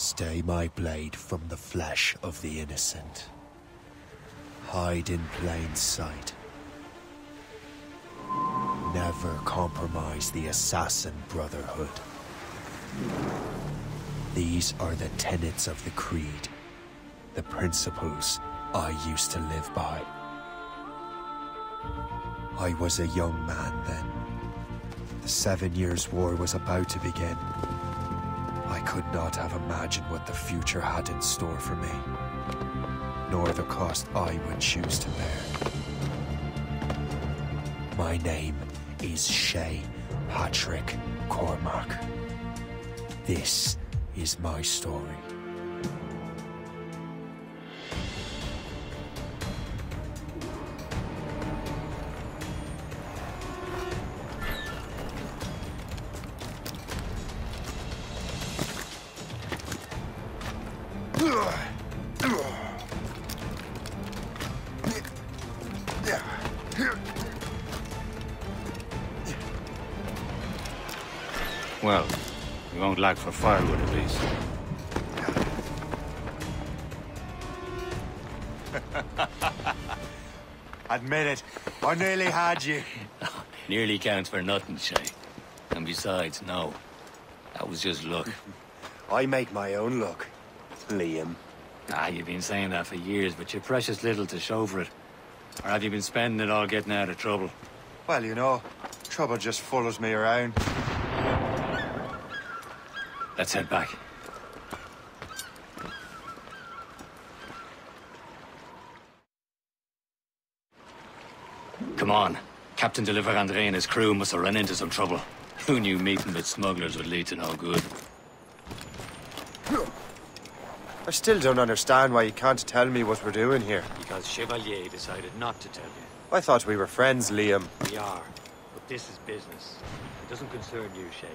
Stay my blade from the flesh of the innocent. Hide in plain sight. Never compromise the Assassin Brotherhood. These are the tenets of the Creed, the principles I used to live by. I was a young man then. The 7 Years' War was about to begin. I could not have imagined what the future had in store for me, nor the cost I would choose to bear. My name is Shay Patrick Cormac. This is my story. Well, we won't lack for firewood at least. Admit it, I nearly had you. Nearly counts for nothing, Shay. And besides, no. That was just luck. I make my own luck, Liam. Ah, you've been saying that for years, but you're precious little to show for it. Or have you been spending it all getting out of trouble? Well, you know, trouble just follows me around. Let's head back. Come on. Captain de Andre and his crew must have run into some trouble. Who knew meeting with smugglers would lead to no good? I still don't understand why you can't tell me what we're doing here. Because Chevalier decided not to tell you. I thought we were friends, Liam. We are. But this is business. It doesn't concern you, Shay.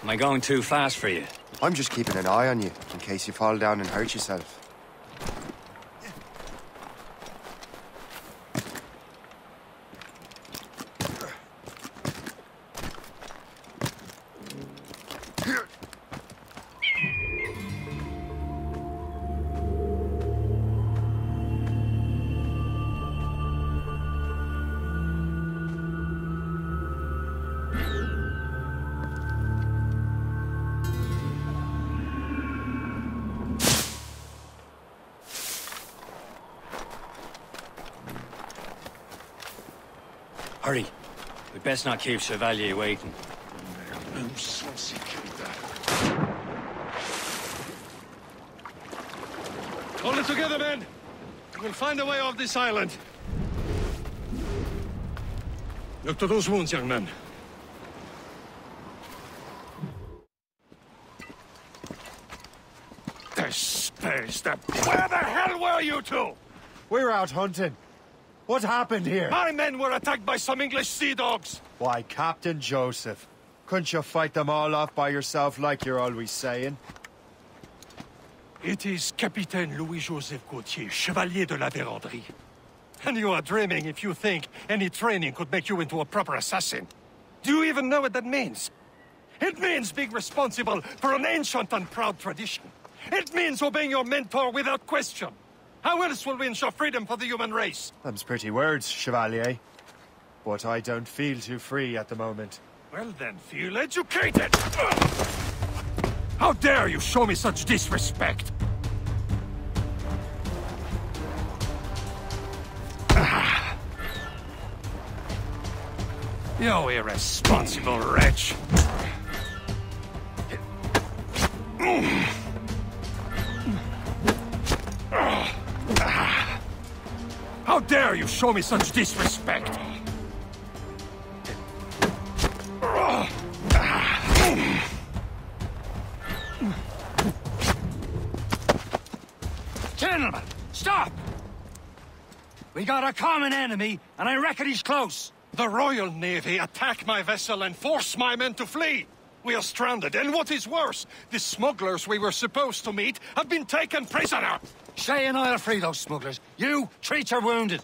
Am I going too fast for you? I'm just keeping an eye on you, in case you fall down and hurt yourself. Hurry. We best not keep Chevalier waiting. Hold it together, men! We'll find a way off this island. Look to those wounds, young man. Where the hell were you two? We were out hunting. What happened here? My men were attacked by some English sea dogs. Why, Captain Joseph. Couldn't you fight them all off by yourself like you're always saying? It is Capitaine Louis-Joseph Gauthier, Chevalier de la Vérendrye. And you are dreaming if you think any training could make you into a proper assassin. Do you even know what that means? It means being responsible for an ancient and proud tradition. It means obeying your mentor without question. How else will we ensure freedom for the human race? Them's pretty words, Chevalier. But I don't feel too free at the moment. Well then, feel educated! How dare you show me such disrespect? You irresponsible wretch! How dare you show me such disrespect! Gentlemen, stop! We got a common enemy, and I reckon he's close. The Royal Navy attack my vessel and force my men to flee! We are stranded, and what is worse, the smugglers we were supposed to meet have been taken prisoner! Shay and I'll free those smugglers. You, treat your wounded.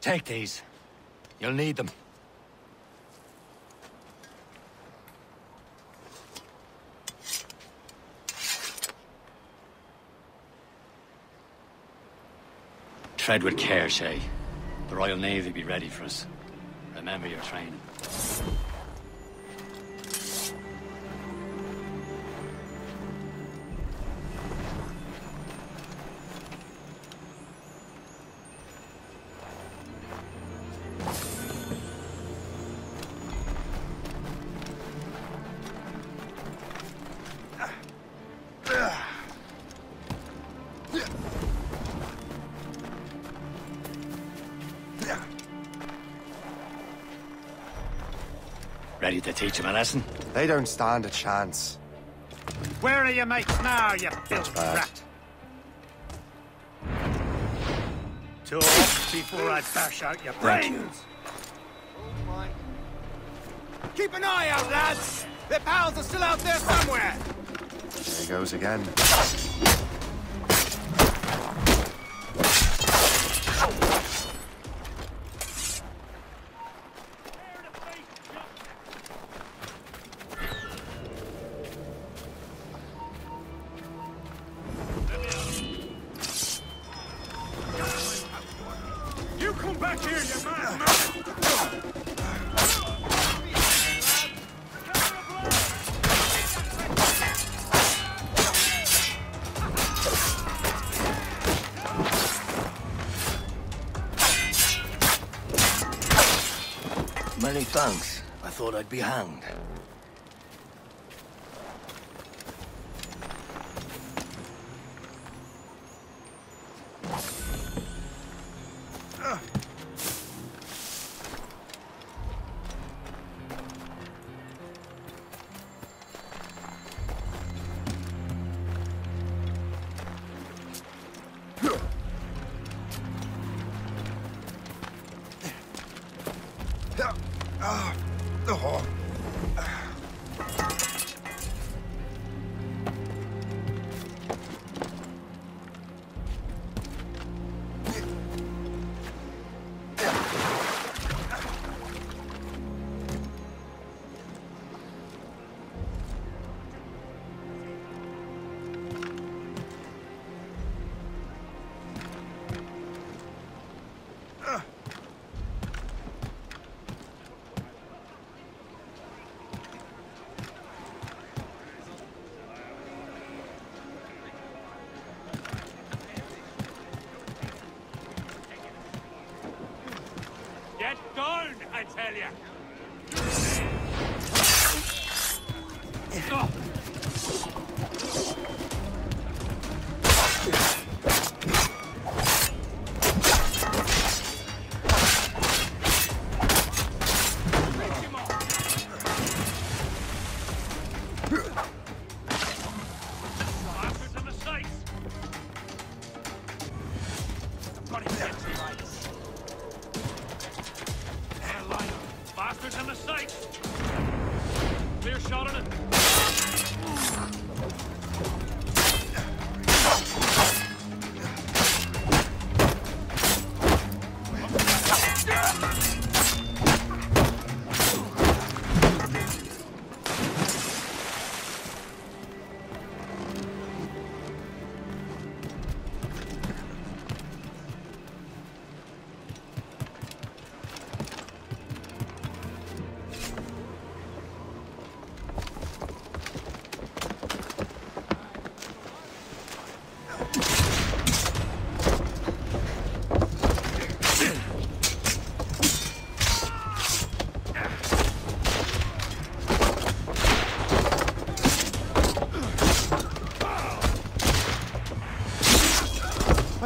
Take these. You'll need them. Tread with care, Shay. The Royal Navy be ready for us. Remember your training. Ready to teach him a lesson? They don't stand a chance. Where are your mates now, you filthy rat? Talk before I bash out your brains! Keep an eye out, lads! Their pals are still out there somewhere! There he goes again. You come back here, you madman! Many thanks. I thought I'd be hanged. Get down, I tell ya! Bastards in the sights! Clear shot on it.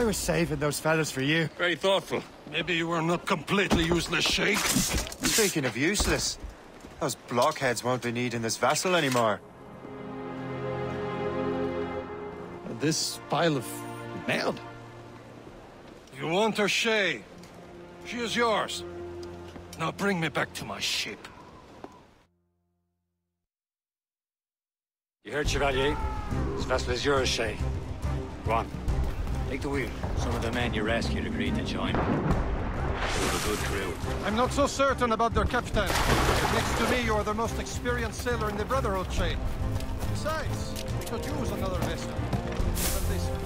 I was saving those fellas for you. Very thoughtful. Maybe you were not completely useless, Shay. Speaking of useless, those blockheads won't be needing this vessel anymore. This pile of merde. You want her, Shay? She is yours. Now bring me back to my ship. You heard, Chevalier? This vessel is yours, Shay. Go on. Take the wheel. Some of the men you rescued agreed to join. They were a good crew. I'm not so certain about their captain. Next to me, you are the most experienced sailor in the Brotherhood chain. Besides, we could use another vessel. Even this one.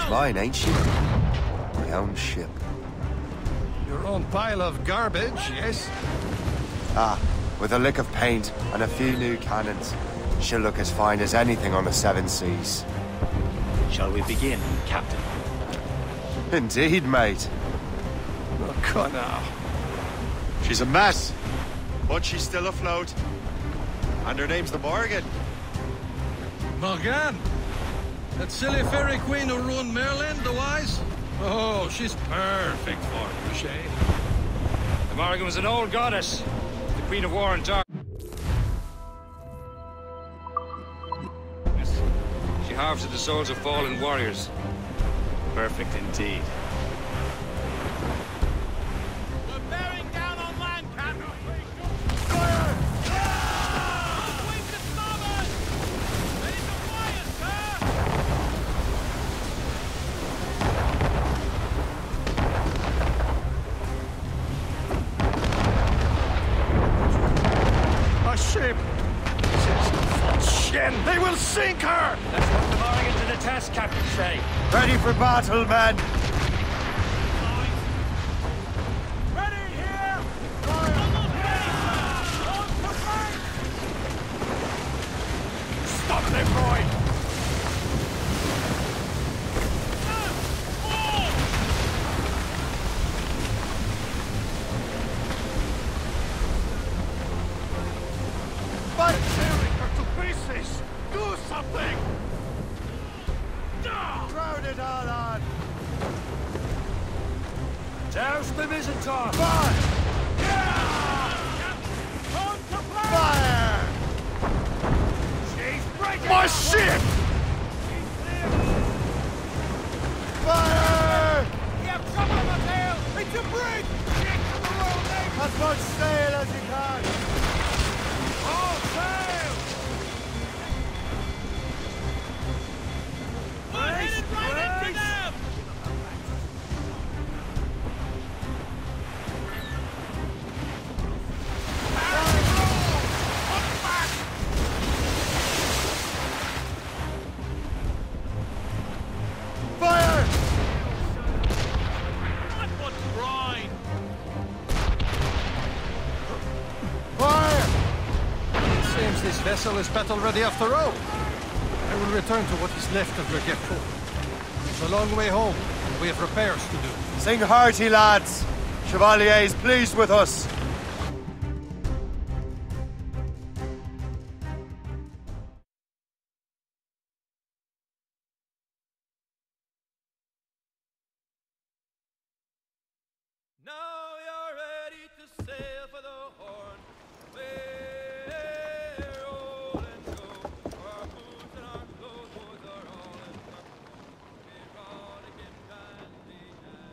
Mine, ain't she? My own ship. Your own pile of garbage, yes? Ah, with a lick of paint and a few new cannons, she'll look as fine as anything on the Seven Seas. Shall we begin, Captain? Indeed, mate. Oh, come now. She's a mess, but she's still afloat. And her name's the Morgan. Morgan? That silly fairy queen who ruined Merlin, the wise? Oh, she's perfect for you, Shay. The Morgan was an old goddess. The Queen of War and Dark. She harvested the souls of fallen warriors. Perfect indeed. We're bearing down on land, Captain. Wings to starboard! Ready to fire, sir! A ship! Shit! They will sink her! Let's put the Morgan to the test, Captain Shay. Ready for battle, men! Ready here! Almost ready, sir! On to flank! Stop them, boy! By tearing her to pieces! Do something! Crowd it all on! Douse the mizzen top. Fire! On to flank! Fire! She's breaking! My ship! Fire! We have trouble on the tail! It's a brig! Stick to the Royal Navy! As much sail as you can! All sail! We're headed right into them! Fire! That was brine! Fire! Seems this vessel is battle ready after all. I will return to what is left of Le Gecko. It's a long way home, and we have repairs to do. Sing hearty, lads! Chevalier is pleased with us. Now you're ready to sail for the Horn. We're old and go. Our boots and our clothes, boys, are all in we're rolling in grandly and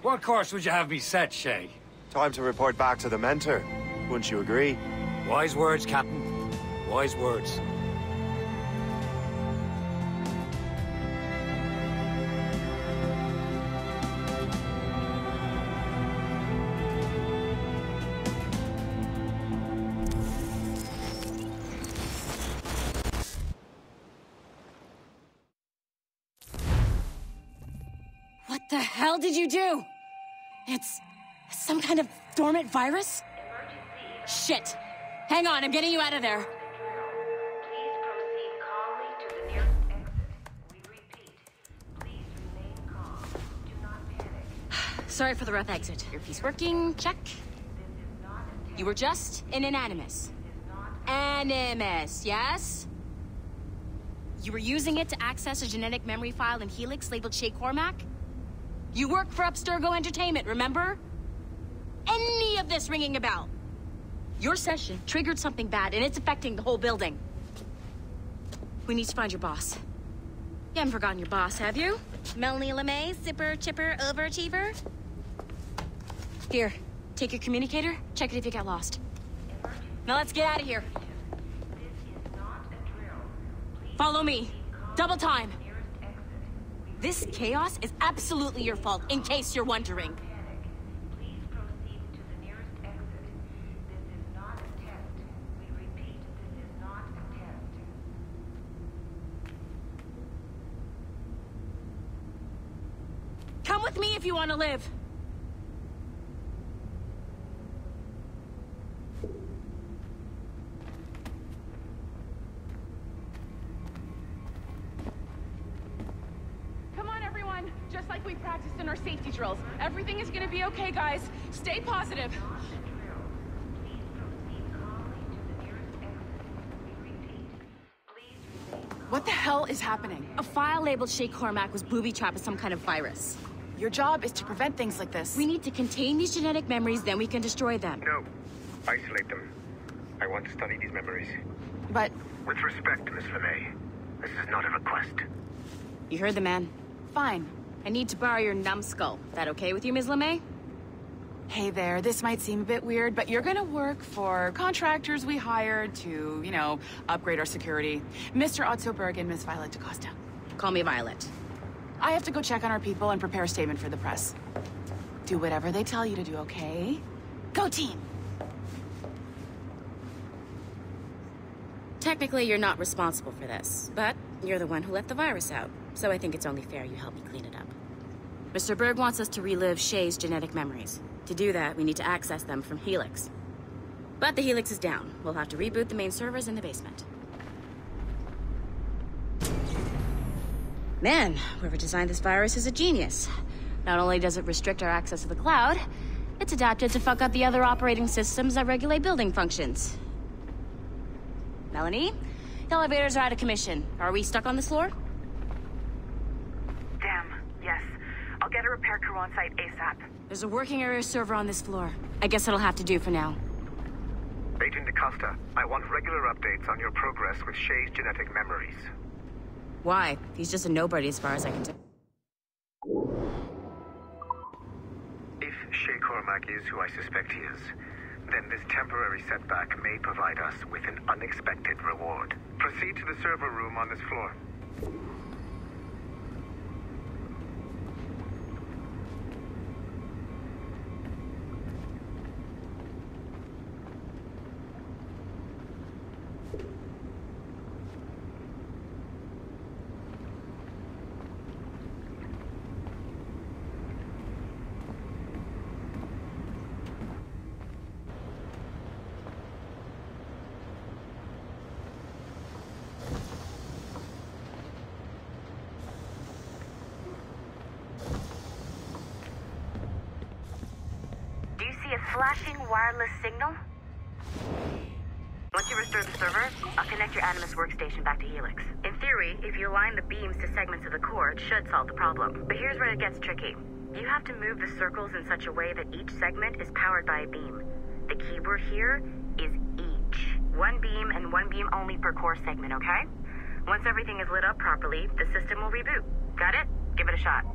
What course would you have me set, Shay? Time to report back to the mentor. Wouldn't you agree? Wise words, Captain. Wise words. The hell did you do? It's some kind of dormant virus? Shit. Hang on, I'm getting you out of there. Please proceed calmly to the nearest exit. We repeat, please remain calm. Do not panic. Sorry for the rough exit. Earpiece working, check. You were just in an animus. Animus, yes? You were using it to access a genetic memory file in Helix labeled Shay Cormac? You work for Abstergo Entertainment, remember? Any of this ringing a bell? Your session triggered something bad, and it's affecting the whole building. We need to find your boss. You haven't forgotten your boss, have you? Melanie LeMay, zipper, chipper, overachiever? Here, take your communicator, check it if you get lost. Now let's get out of here. Follow me. Double time. This chaos is absolutely your fault, in case you're wondering. Please proceed to the nearest exit. This is not a test. We repeat, this is not a test. Come with me if you want to live. Just like we practiced in our safety drills. Everything is gonna be okay, guys. Stay positive. Please proceed calmly to the nearest exit. We repeat, please remain calm. What the hell is happening? A file labeled Shay Cormac was booby-trapped with some kind of virus. Your job is to prevent things like this. We need to contain these genetic memories, then we can destroy them. No. Isolate them. I want to study these memories. But... With respect, Miss LeMay, this is not a request. You heard the man. Fine. I need to borrow your numbskull. That okay with you, Ms. LeMay? Hey there, this might seem a bit weird, but you're gonna work for contractors we hired to, you know, upgrade our security. Mr. Ottoberg and Miss Violet DaCosta. Call me Violet. I have to go check on our people and prepare a statement for the press. Do whatever they tell you to do, okay? Go team! Technically, you're not responsible for this, but you're the one who let the virus out, so I think it's only fair you help me clean it up. Mr. Berg wants us to relive Shay's genetic memories. To do that, we need to access them from Helix. But the Helix is down. We'll have to reboot the main servers in the basement. Man, whoever designed this virus is a genius. Not only does it restrict our access to the cloud, it's adapted to fuck up the other operating systems that regulate building functions. Melanie? The elevators are out of commission. Are we stuck on this floor? Damn, yes. I'll get a repair crew on site ASAP. There's a working area server on this floor. I guess it'll have to do for now. Agent DaCosta, I want regular updates on your progress with Shay's genetic memories. Why? He's just a nobody as far as I can tell. If Shay Cormac is who I suspect he is, then this temporary setback may provide us with an unexpected reward. Proceed to the server room on this floor. Flashing wireless signal? Once you restore the server, I'll connect your Animus workstation back to Helix. In theory, if you align the beams to segments of the core, it should solve the problem. But here's where it gets tricky. You have to move the circles in such a way that each segment is powered by a beam. The keyword here is each. One beam and one beam only per core segment, okay? Once everything is lit up properly, the system will reboot. Got it? Give it a shot.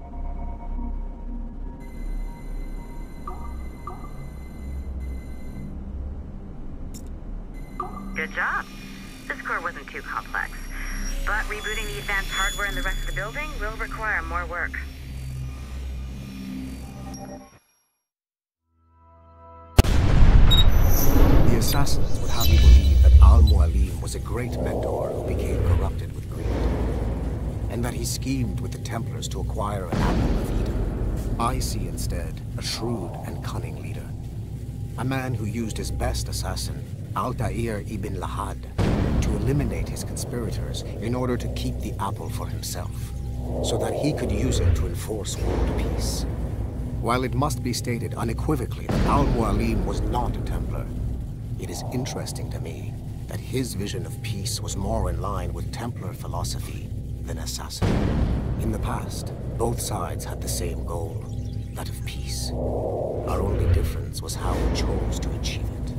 Good job. This core wasn't too complex, but rebooting the advanced hardware in the rest of the building will require more work. The assassins would have you believe that Al-Mualim was a great mentor who became corrupted with greed, and that he schemed with the Templars to acquire an apple of Eden. I see instead a shrewd and cunning leader. A man who used his best assassin, Altair ibn Lahad, to eliminate his conspirators in order to keep the apple for himself, so that he could use it to enforce world peace. While it must be stated unequivocally that Al-Mualim was not a Templar, it is interesting to me that his vision of peace was more in line with Templar philosophy than assassin. In the past, both sides had the same goal, that of peace. Our only difference was how we chose to achieve it.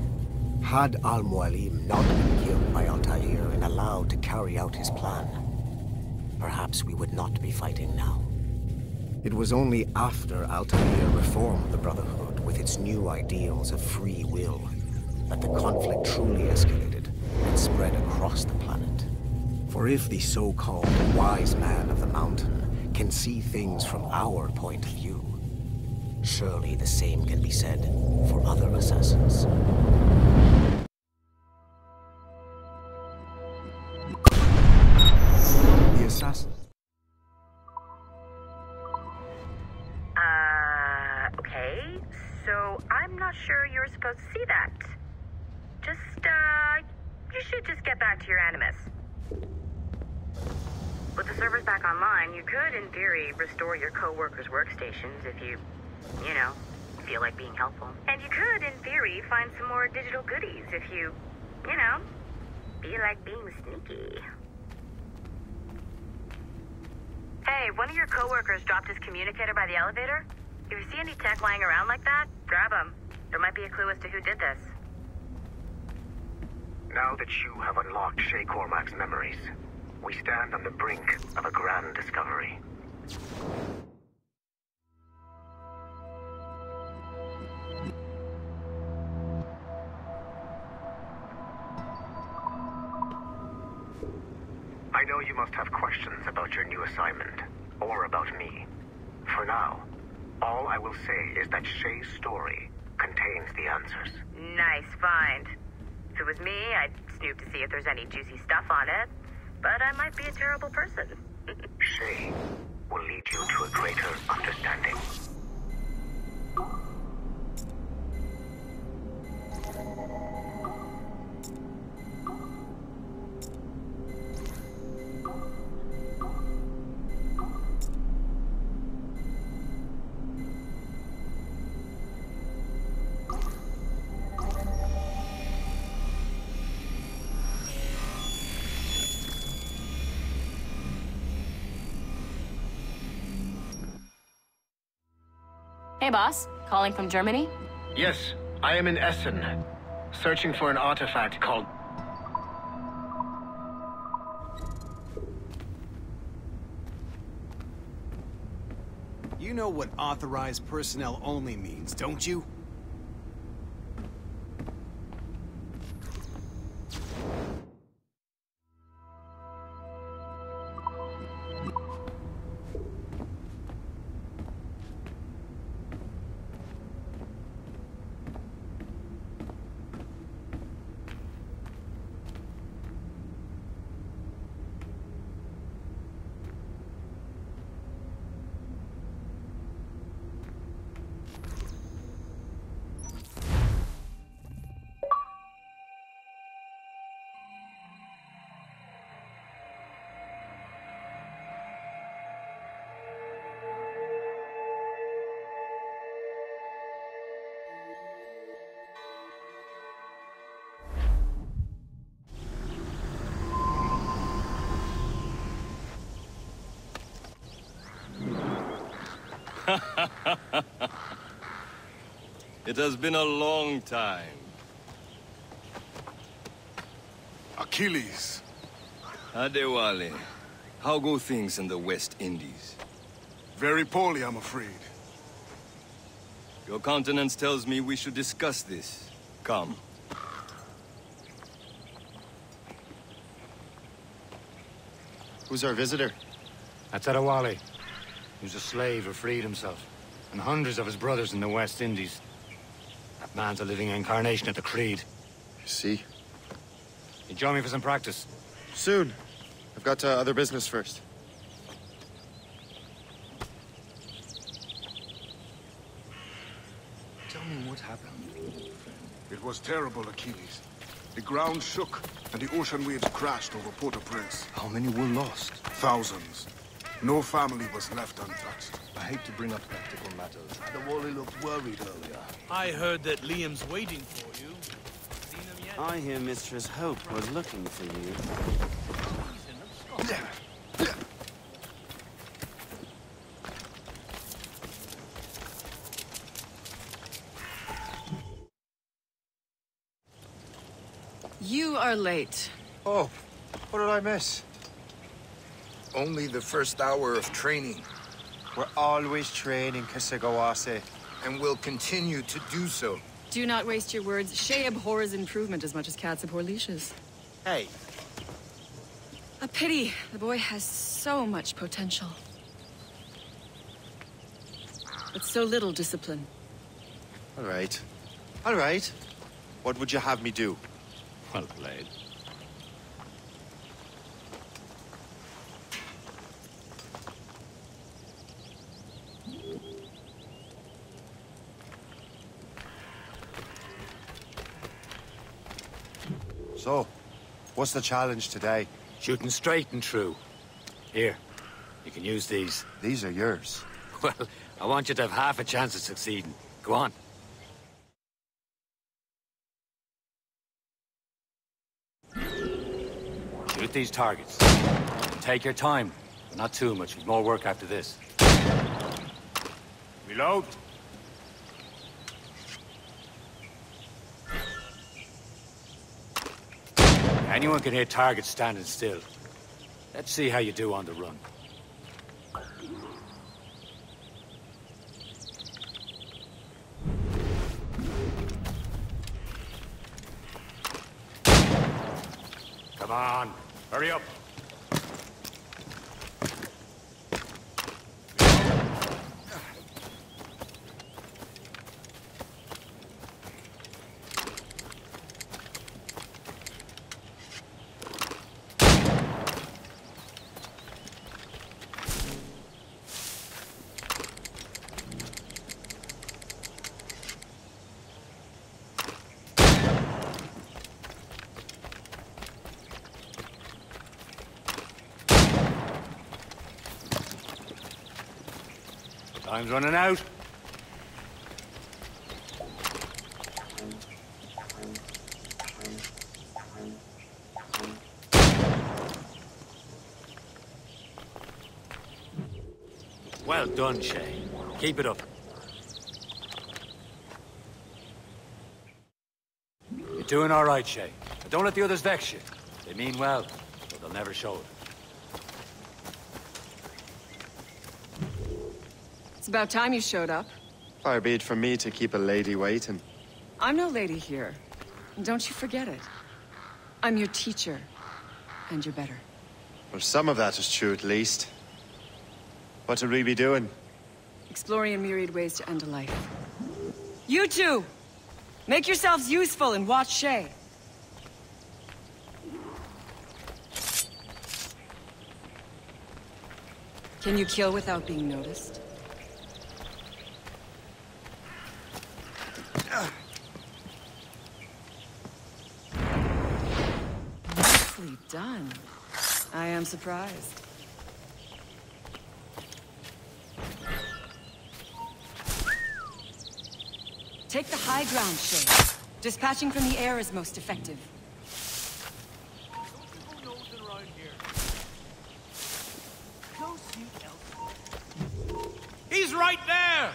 Had Al-Mualim not been killed by Altair and allowed to carry out his plan, perhaps we would not be fighting now. It was only after Altair reformed the Brotherhood with its new ideals of free will that the conflict truly escalated and spread across the planet. For if the so-called wise man of the mountain can see things from our point of view, surely the same can be said for other assassins. The assassin. Okay. So I'm not sure you were supposed to see that. You should just get back to your Animus. With the servers back online, you could, in theory, restore your co-workers' workstations if you feel like being helpful. And you could, in theory, find some more digital goodies if you feel like being sneaky. Hey, one of your co-workers dropped his communicator by the elevator. If you see any tech lying around like that, grab them. There might be a clue as to who did this. Now that you have unlocked Shay Cormac's memories, we stand on the brink of a grand discovery. I know you must have questions about your new assignment, or about me. For now, all I will say is that Shay's story contains the answers. Nice find. If it was me, I'd snoop to see if there's any juicy stuff on it. But I might be a terrible person. Shay will lead you to a greater understanding. Hey, boss. Calling from Germany? Yes, I am in Essen, searching for an artifact called... You know what authorized personnel only means, don't you? It has been a long time. Achilles. Adewale, how go things in the West Indies? Very poorly, I'm afraid. Your countenance tells me we should discuss this. Come. Who's our visitor? That's Adewale. He was a slave who freed himself. And hundreds of his brothers in the West Indies. That man's a living incarnation of the Creed. See? You join me for some practice? Soon. I've got other business first. Tell me what happened. It was terrible, Achilles. The ground shook, and the ocean waves crashed over Port-au-Prince. How many were lost? Thousands. No family was left untouched. I hate to bring up practical matters. The Wally looked worried earlier. I heard that Liam's waiting for you. Seen him yet? I hear Mistress Hope was looking for you. You are late. Oh, what did I miss? Only the first hour of training. We're always training, Kasagawase. And will continue to do so. Do not waste your words. Shay abhors improvement as much as cats abhor leashes. Hey. A pity. The boy has so much potential. But so little discipline. All right. All right. What would you have me do? Well played. So, what's the challenge today? Shooting straight and true. Here, you can use these. These are yours. Well, I want you to have half a chance of succeeding. Go on. Shoot these targets. Take your time, but not too much. We've more work after this. Reload. Anyone can hit targets standing still. Let's see how you do on the run. Come on, hurry up. Time's running out. Well done, Shay. Keep it up. You're doing all right, Shay. But don't let the others vex you. They mean well, but they'll never show it. It's about time you showed up. Far be it from me to keep a lady waiting. I'm no lady here. And don't you forget it. I'm your teacher. And you're better. Well, some of that is true, at least. What would we be doing? Exploring a myriad ways to end a life. You two! Make yourselves useful and watch Shay. Can you kill without being noticed? Nicely done. I am surprised. Take the high ground, Shay. Dispatching from the air is most effective. He's right there!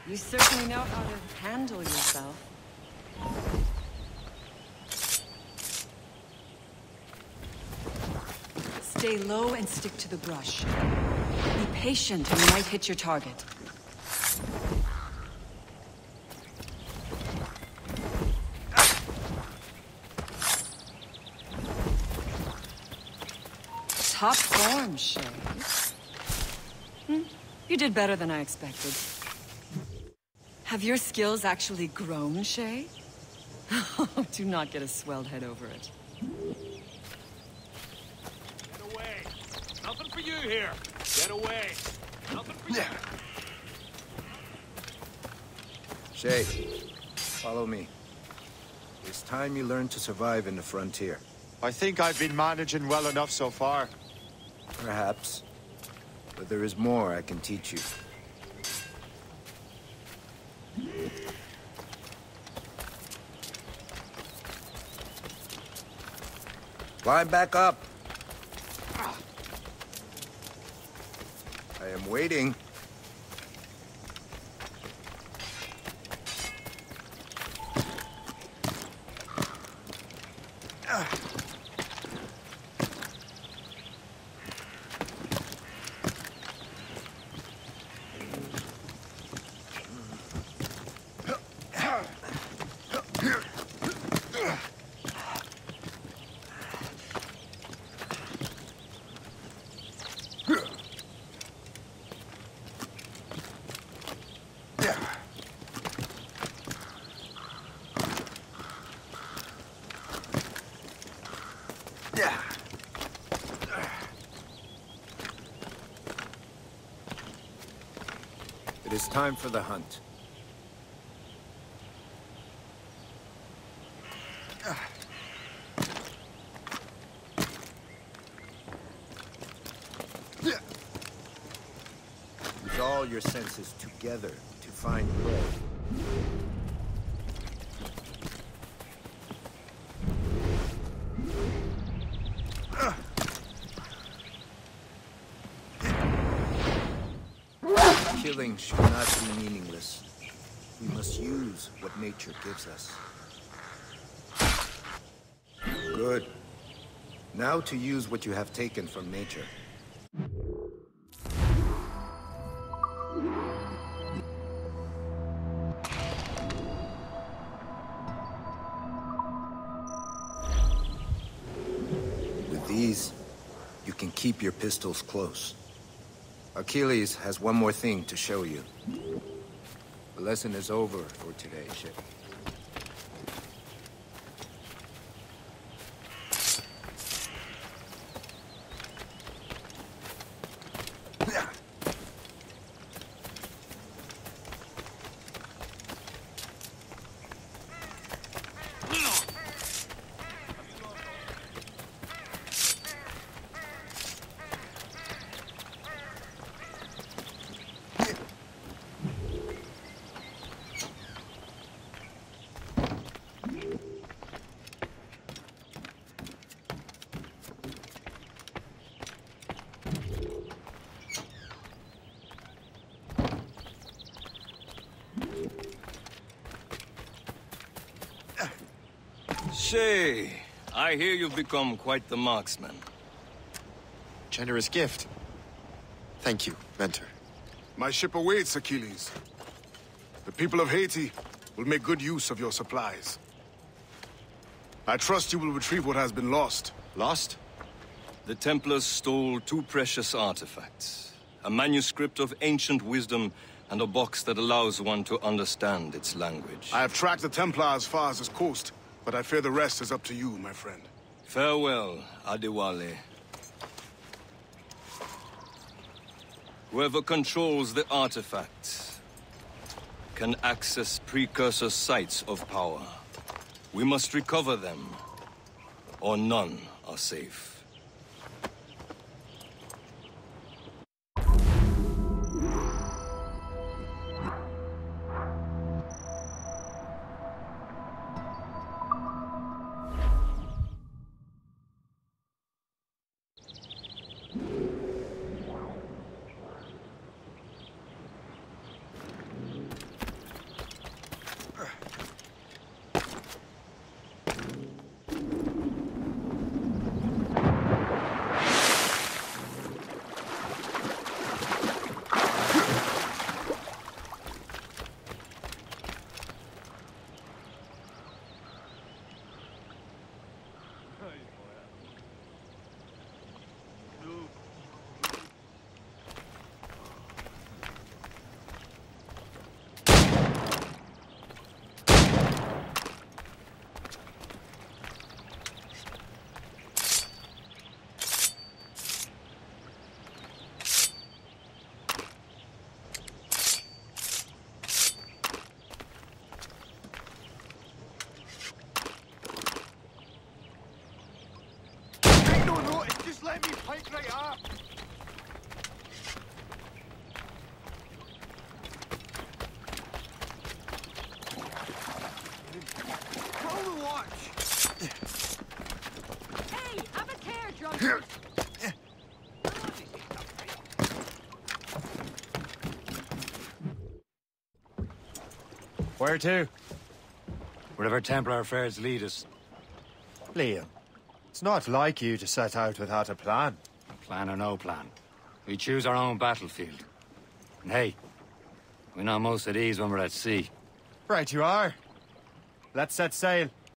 You certainly know how to handle yourself. Stay low and stick to the brush. Be patient and you might hit your target. Top form, Shay. You did better than I expected. Have your skills actually grown, Shay? Do not get a swelled head over it. Get away. Nothing for you here. Get away. Nothing for you. Shay, follow me. It's time you learn to survive in the frontier. I think I've been managing well enough so far. Perhaps. But there is more I can teach you. Climb back up. I am waiting. It is time for the hunt. Use all your senses together to find prey. Killing should not be meaningless. We must use what nature gives us. Good. Now to use what you have taken from nature. With these, you can keep your pistols close. Achilles has one more thing to show you. The lesson is over for today, Ship. Shay, I hear you've become quite the marksman. Generous gift. Thank you, Mentor. My ship awaits, Achilles. The people of Haiti will make good use of your supplies. I trust you will retrieve what has been lost. Lost? The Templars stole two precious artifacts. A manuscript of ancient wisdom and a box that allows one to understand its language. I have tracked the Templar as far as this coast, but I fear the rest is up to you, my friend. Farewell, Adewale. Whoever controls the artifacts can access precursor sites of power. We must recover them, or none are safe. Wake me up! Call the watch! Hey, have a care, drunk. Where to? Wherever Templar affairs lead us. Liam, it's not like you to set out without a plan. Plan or no plan. We choose our own battlefield. And hey, we know most of these when we're at sea. Right you are. Let's set sail.